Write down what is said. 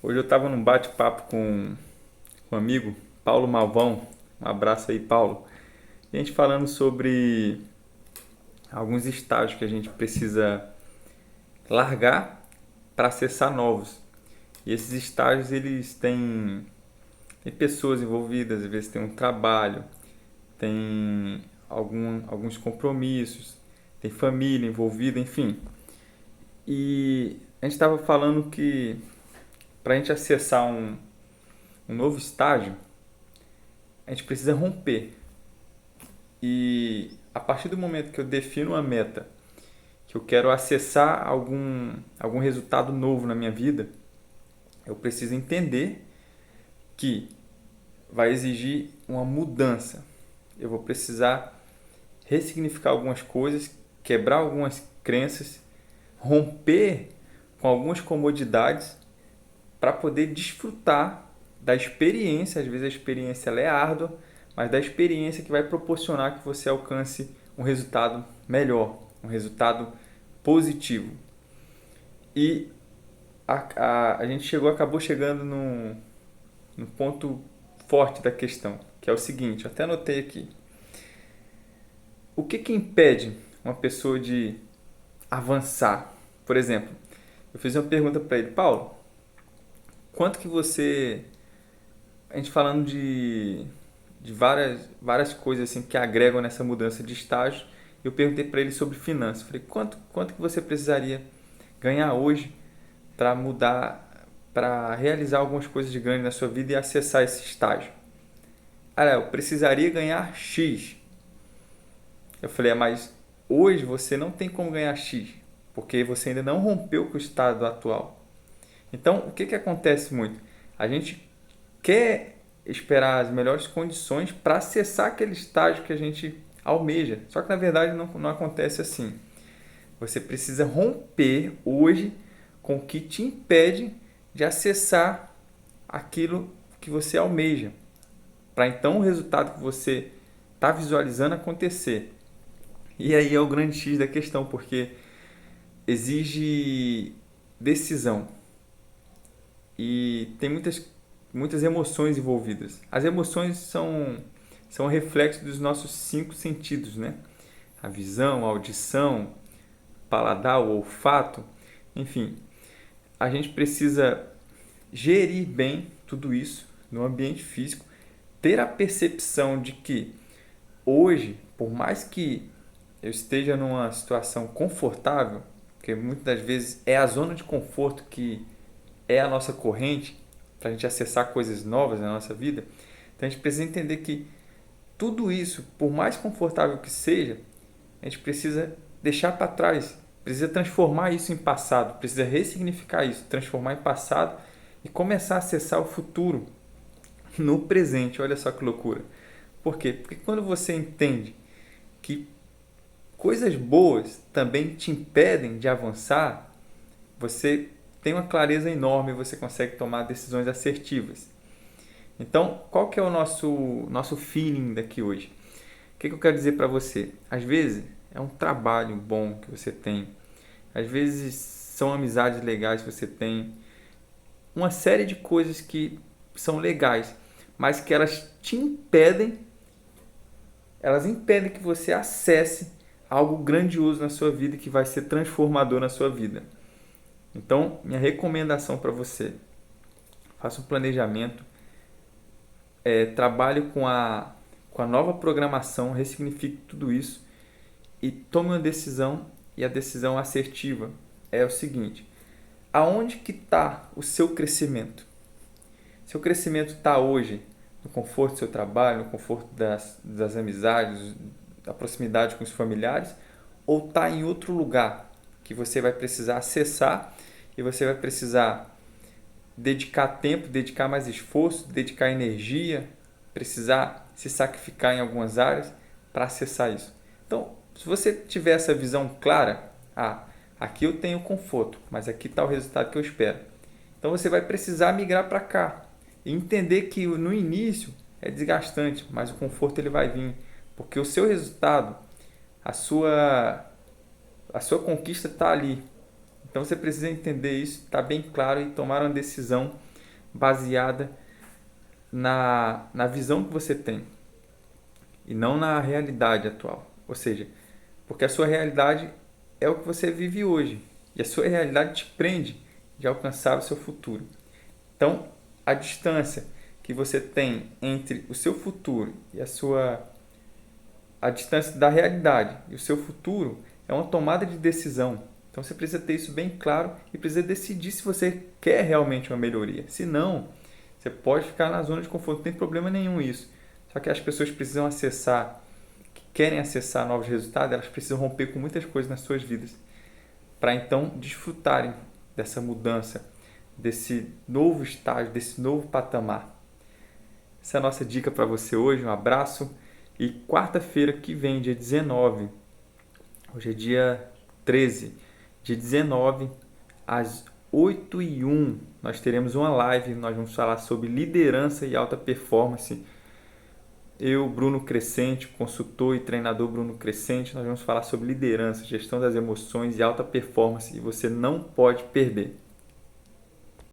Hoje eu estava num bate-papo com um amigo, Paulo Malvão. Um abraço aí, Paulo. E a gente falando sobre alguns estágios que a gente precisa largar para acessar novos. E esses estágios eles têm pessoas envolvidas, às vezes tem um trabalho, tem alguns compromissos, tem família envolvida, enfim. E a gente estava falando que para a gente acessar um novo estágio, a gente precisa romper. E a partir do momento que eu defino uma meta, que eu quero acessar algum resultado novo na minha vida, eu preciso entender que vai exigir uma mudança. Eu vou precisar ressignificar algumas coisas, quebrar algumas crenças, romper com algumas comodidades para poder desfrutar da experiência. Às vezes a experiência ela é árdua, mas da experiência que vai proporcionar que você alcance um resultado melhor, um resultado positivo. E a gente acabou chegando no ponto forte da questão, que é o seguinte, eu até anotei aqui. O que impede uma pessoa de avançar? Por exemplo, eu fiz uma pergunta para ele, Paulo, quanto que você, a gente falando de várias coisas assim que agregam nessa mudança de estágio, eu perguntei para ele sobre finanças. Falei, quanto que você precisaria ganhar hoje para mudar, para realizar algumas coisas de grande na sua vida e acessar esse estágio? Ah, eu precisaria ganhar X. Eu falei, mas hoje você não tem como ganhar X, porque você ainda não rompeu com o estado atual. Então, o que acontece muito? A gente quer esperar as melhores condições para acessar aquele estágio que a gente almeja. Só que na verdade não acontece assim. Você precisa romper hoje com o que te impede de acessar aquilo que você almeja, para então o resultado que você está visualizando acontecer. E aí é o grande X da questão, porque exige decisão e tem muitas emoções envolvidas. As emoções são reflexo dos nossos cinco sentidos, né? A visão, a audição, o paladar, o olfato, enfim. A gente precisa gerir bem tudo isso no ambiente físico, ter a percepção de que hoje, por mais que eu esteja numa situação confortável, porque muitas das vezes é a zona de conforto que é a nossa corrente para a gente acessar coisas novas na nossa vida, então a gente precisa entender que tudo isso, por mais confortável que seja, a gente precisa deixar para trás, precisa transformar isso em passado, precisa ressignificar isso, transformar em passado e começar a acessar o futuro no presente. Olha só que loucura. Por quê? Porque quando você entende que coisas boas também te impedem de avançar, você tem uma clareza enorme e você consegue tomar decisões assertivas. Então, qual que é o nosso feeling daqui hoje? O que eu quero dizer para você? Às vezes é um trabalho bom que você tem, às vezes são amizades legais que você tem, uma série de coisas que são legais, mas que elas impedem que você acesse algo grandioso na sua vida que vai ser transformador na sua vida. Então, minha recomendação para você, faça um planejamento, trabalhe com a nova programação, ressignifique tudo isso e tome uma decisão, e a decisão assertiva é o seguinte: aonde que está o seu crescimento? Seu crescimento está hoje no conforto do seu trabalho, no conforto das amizades, da proximidade com os familiares, ou está em outro lugar que você vai precisar acessar e você vai precisar dedicar tempo, dedicar mais esforço, dedicar energia, precisar se sacrificar em algumas áreas para acessar isso. Então, se você tiver essa visão clara, aqui eu tenho conforto, mas aqui está o resultado que eu espero. Então você vai precisar migrar para cá e entender que no início é desgastante, mas o conforto ele vai vir, porque o seu resultado, a sua a sua conquista está ali. Então você precisa entender isso, está bem claro e tomar uma decisão baseada na visão que você tem e não na realidade atual. Ou seja, porque a sua realidade é o que você vive hoje e a sua realidade te prende de alcançar o seu futuro. Então, a distância que você tem entre o seu futuro e a distância da realidade e o seu futuro é uma tomada de decisão. Então você precisa ter isso bem claro e precisa decidir se você quer realmente uma melhoria. Se não, você pode ficar na zona de conforto, não tem problema nenhum isso. Só que as pessoas precisam acessar, que querem acessar novos resultados, elas precisam romper com muitas coisas nas suas vidas para então desfrutarem dessa mudança, desse novo estágio, desse novo patamar. Essa é a nossa dica para você hoje. Um abraço e quarta-feira que vem, dia 19, hoje é dia 13, dia 19, às 8h01, nós teremos uma live, nós vamos falar sobre liderança e alta performance. Eu, Bruno Crescente, consultor e treinador Bruno Crescente, nós vamos falar sobre liderança, gestão das emoções e alta performance e você não pode perder.